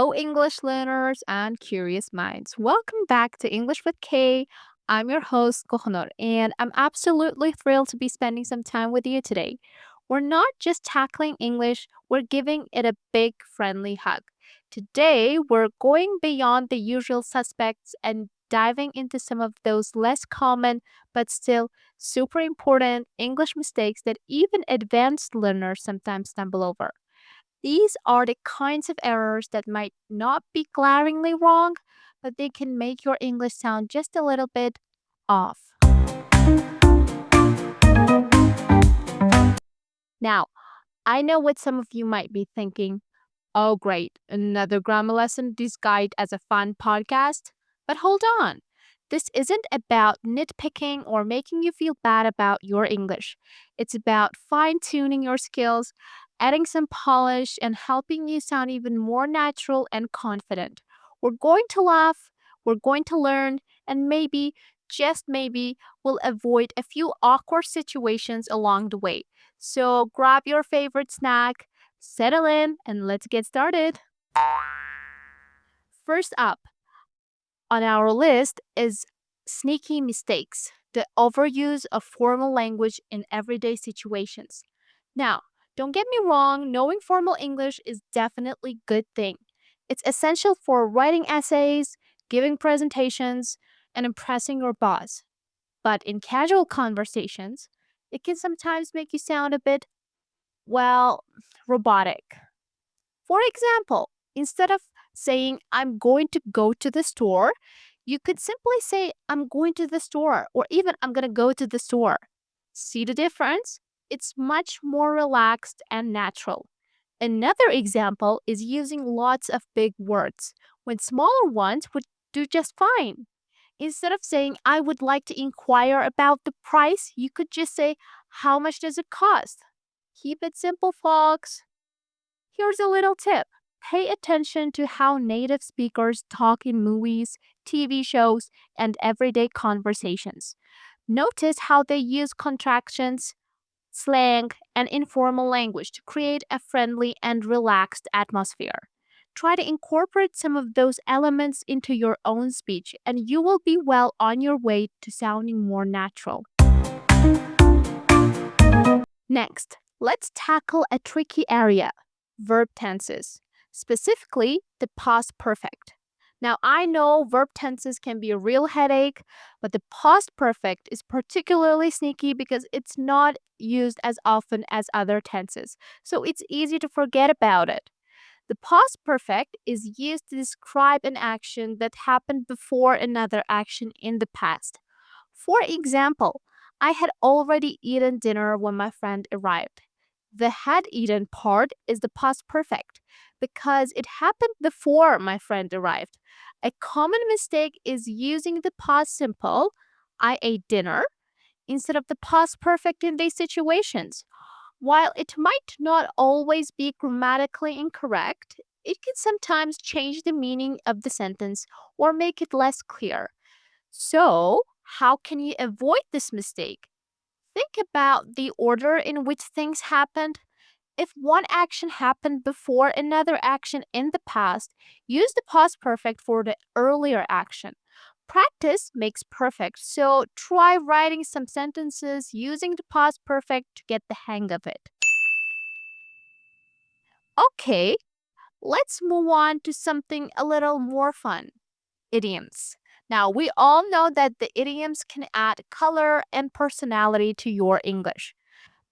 Hello, English learners and curious minds. Welcome back to English with Kay. I'm your host, Kohonor, and I'm absolutely thrilled to be spending some time with you today. We're not just tackling English, we're giving it a big, friendly hug. Today, we're going beyond the usual suspects and diving into some of those less common but still super important English mistakes that even advanced learners sometimes stumble over. These are the kinds of errors that might not be glaringly wrong, but they can make your English sound just a little bit off. Now, I know what some of you might be thinking. Oh, great, another grammar lesson disguised as a fun podcast? But hold on. This isn't about nitpicking or making you feel bad about your English. It's about fine tuning your skills, adding some polish, and helping you sound even more natural and confident. We're going to laugh, we're going to learn, and maybe, just maybe, we'll avoid a few awkward situations along the way. So grab your favorite snack, settle in, and let's get started. First up on our list is sneaky mistakes, the overuse of formal language in everyday situations. Now, don't get me wrong, knowing formal English is definitely a good thing. It's essential for writing essays, giving presentations, and impressing your boss. But in casual conversations, it can sometimes make you sound a bit, well, robotic. For example, instead of saying, I'm going to go to the store, you could simply say, I'm going to the store, or even I'm going to go to the store. See the difference? It's much more relaxed and natural. Another example is using lots of big words when smaller ones would do just fine. Instead of saying, I would like to inquire about the price, you could just say, how much does it cost? Keep it simple, folks. Here's a little tip. Pay attention to how native speakers talk in movies, TV shows, and everyday conversations. Notice how they use contractions, slang, and informal language to create a friendly and relaxed atmosphere. Try to incorporate some of those elements into your own speech, and you will be well on your way to sounding more natural. Next, let's tackle a tricky area: verb tenses, specifically the past perfect. Now, I know verb tenses can be a real headache, but the past perfect is particularly sneaky because it's not used as often as other tenses, so it's easy to forget about it. The past perfect is used to describe an action that happened before another action in the past. For example, I had already eaten dinner when my friend arrived. The had eaten part is the past perfect because it happened before my friend arrived. A common mistake is using the past simple, I ate dinner, instead of the past perfect in these situations. While it might not always be grammatically incorrect, it can sometimes change the meaning of the sentence or make it less clear. So, how can you avoid this mistake? Think about the order in which things happened. If one action happened before another action in the past, use the past perfect for the earlier action. Practice makes perfect, so try writing some sentences using the past perfect to get the hang of it. Okay, let's move on to something a little more fun: idioms. Now, we all know that the idioms can add color and personality to your English,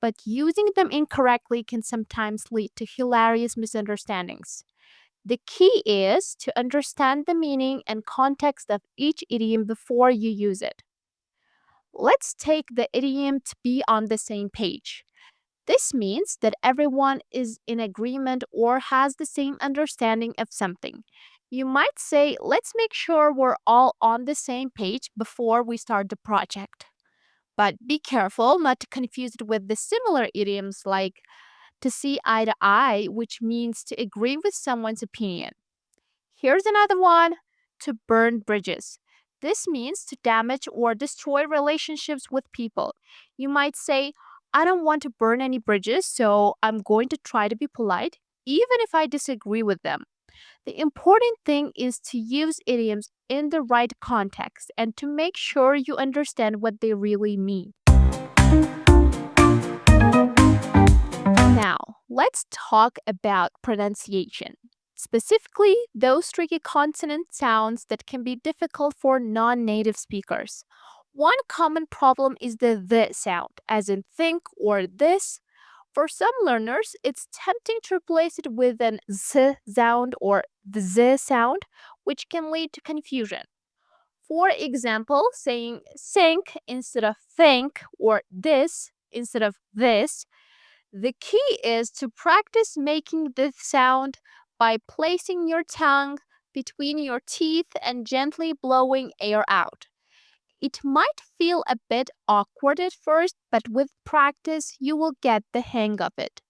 but using them incorrectly can sometimes lead to hilarious misunderstandings. The key is to understand the meaning and context of each idiom before you use it. Let's take the idiom to be on the same page. This means that everyone is in agreement or has the same understanding of something. You might say, let's make sure we're all on the same page before we start the project. But be careful not to confuse it with the similar idioms like to see eye to eye, which means to agree with someone's opinion. Here's another one: to burn bridges. This means to damage or destroy relationships with people. You might say, I don't want to burn any bridges, so I'm going to try to be polite, even if I disagree with them. The important thing is to use idioms in the right context and to make sure you understand what they really mean. Now, let's talk about pronunciation. Specifically, those tricky consonant sounds that can be difficult for non native speakers. One common problem is the sound, as in think or this. For some learners, it's tempting to replace it with an z sound or the z sound, which can lead to confusion. For example, saying sink instead of think or this instead of this. The key is to practice making this sound by placing your tongue between your teeth and gently blowing air out. It might feel a bit awkward at first, but with practice, you will get the hang of it.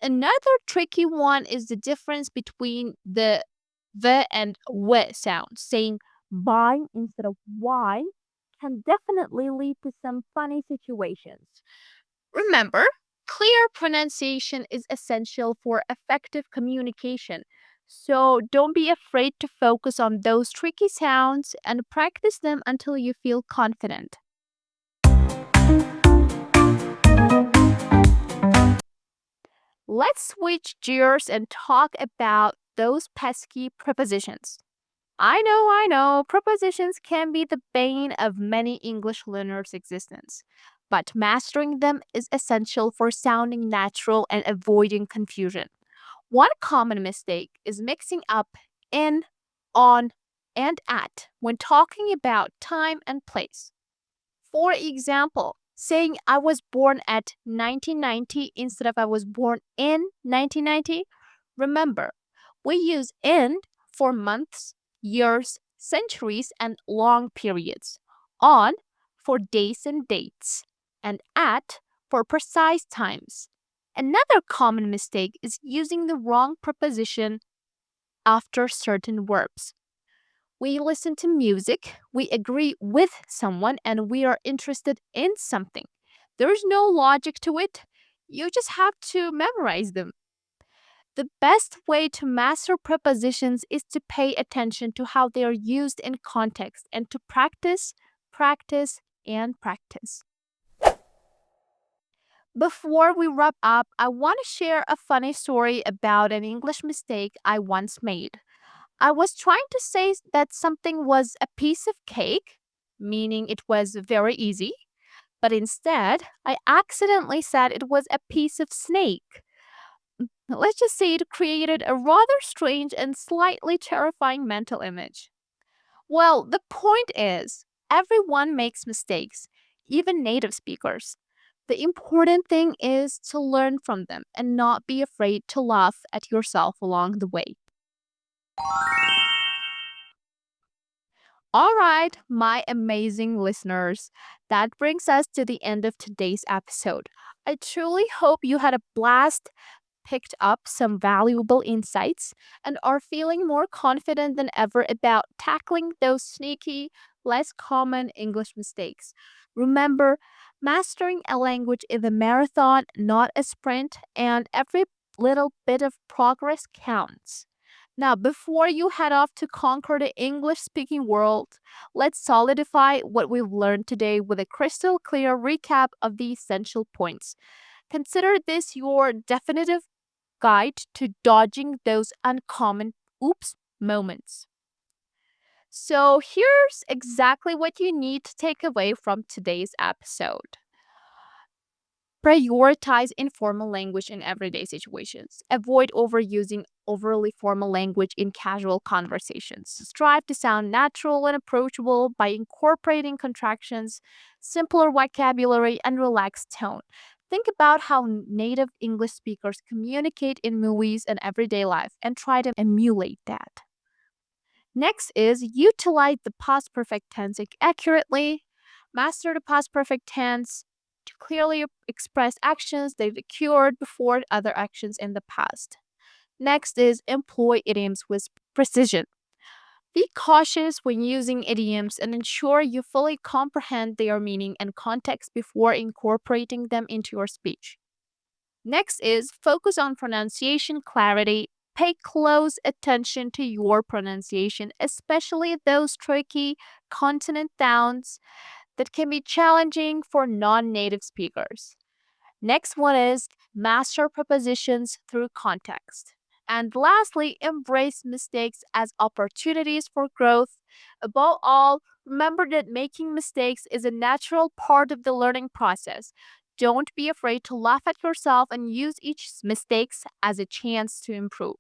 Another tricky one is the difference between the and w sounds. Saying buy instead of why can definitely lead to some funny situations. Remember, clear pronunciation is essential for effective communication. So don't be afraid to focus on those tricky sounds and practice them until you feel confident. Let's switch gears and talk about those pesky prepositions. I know, prepositions can be the bane of many English learners' existence, but mastering them is essential for sounding natural and avoiding confusion. One common mistake is mixing up in, on, and at when talking about time and place. For example, saying I was born at 1990 instead of I was born in 1990. Remember, we use in for months, years, centuries, and long periods, on for days and dates, and at for precise times. Another common mistake is using the wrong preposition after certain verbs. We listen to music, we agree with someone, and we are interested in something. There's no logic to it. You just have to memorize them. The best way to master prepositions is to pay attention to how they are used in context and to practice, practice, and practice. Before we wrap up, I want to share a funny story about an English mistake I once made. I was trying to say that something was a piece of cake, meaning it was very easy, but instead I accidentally said it was a piece of snake. Let's just say it created a rather strange and slightly terrifying mental image. Well, the point is, everyone makes mistakes, even native speakers. The important thing is to learn from them and not be afraid to laugh at yourself along the way. All right, my amazing listeners, that brings us to the end of today's episode. I truly hope you had a blast, picked up some valuable insights, and are feeling more confident than ever about tackling those sneaky, less common English mistakes. Remember, mastering a language is a marathon, not a sprint, and every little bit of progress counts. Now, before you head off to conquer the English speaking world, let's solidify what we've learned today with a crystal clear recap of the essential points. Consider this your definitive guide to dodging those uncommon oops moments. So, here's exactly what you need to take away from today's episode. Prioritize informal language in everyday situations. Avoid overusing overly formal language in casual conversations. Strive to sound natural and approachable by incorporating contractions, simpler vocabulary, and relaxed tone. Think about how native English speakers communicate in movies and everyday life and try to emulate that. Next is utilize the past perfect tense accurately. Master the past perfect tense to clearly express actions that occurred before other actions in the past. Next is employ idioms with precision. Be cautious when using idioms and ensure you fully comprehend their meaning and context before incorporating them into your speech. Next is focus on pronunciation clarity, pay close attention to your pronunciation, especially those tricky consonant sounds that can be challenging for non native speakers. Next one is master prepositions through context. And lastly, embrace mistakes as opportunities for growth. Above all, remember that making mistakes is a natural part of the learning process. Don't be afraid to laugh at yourself and use each mistakes as a chance to improve.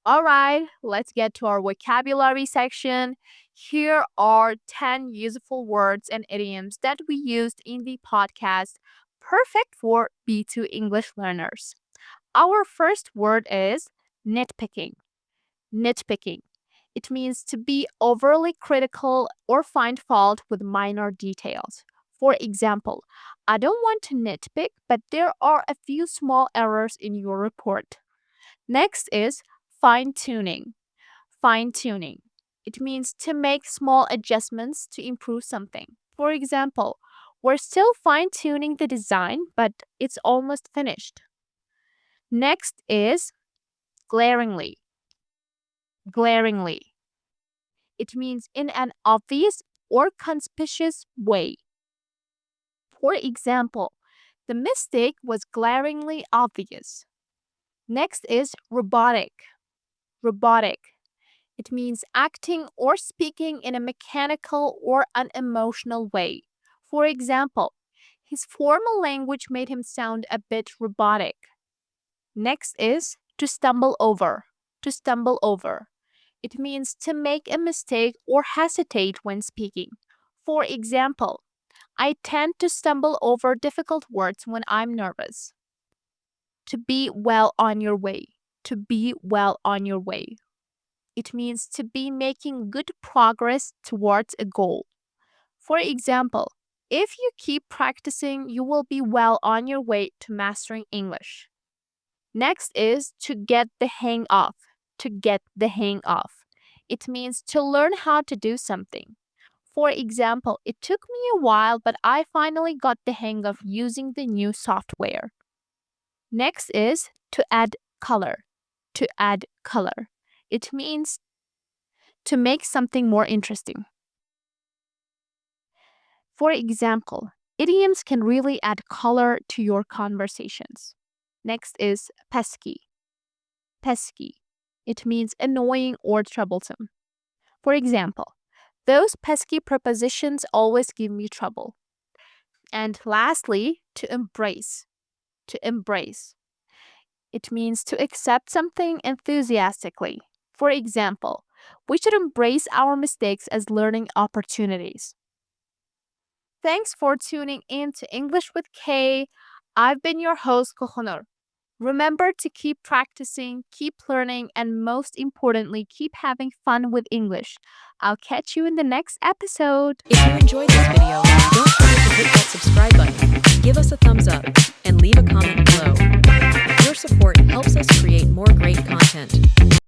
All right, let's get to our vocabulary section. Here are 10 useful words and idioms that we used in the podcast, perfect for B2 English learners. Our first word is nitpicking. Nitpicking. It means to be overly critical or find fault with minor details. For example, I don't want to nitpick, but there are a few small errors in your report. Next is fine tuning. Fine tuning. It means to make small adjustments to improve something. For example, we're still fine tuning the design, but it's almost finished. Next is glaringly. Glaringly. It means in an obvious or conspicuous way. For example, the mistake was glaringly obvious. Next is robotic. Robotic. It means acting or speaking in a mechanical or unemotional way. For example, his formal language made him sound a bit robotic. Next is to stumble over. To stumble over. It means to make a mistake or hesitate when speaking. For example, I tend to stumble over difficult words when I'm nervous. To be well on your way. To be well on your way. It means to be making good progress towards a goal. For example, if you keep practicing, you will be well on your way to mastering English. Next is to get the hang of. To get the hang of. It means to learn how to do something. For example, it took me a while, but I finally got the hang of using the new software. Next is to add color. To add color. It means to make something more interesting. For example, idioms can really add color to your conversations. Next is pesky. Pesky. It means annoying or troublesome. For example, those pesky prepositions always give me trouble. And lastly, to embrace. To embrace. It means to accept something enthusiastically. For example, we should embrace our mistakes as learning opportunities. Thanks for tuning in to English with Kay. I've been your host, Kohonor. Remember to keep practicing, keep learning, and most importantly, keep having fun with English. I'll catch you in the next episode. If you enjoyed this video, don't forget to hit that subscribe button, give us a thumbs up, and leave a comment below. Your support helps us create more great content.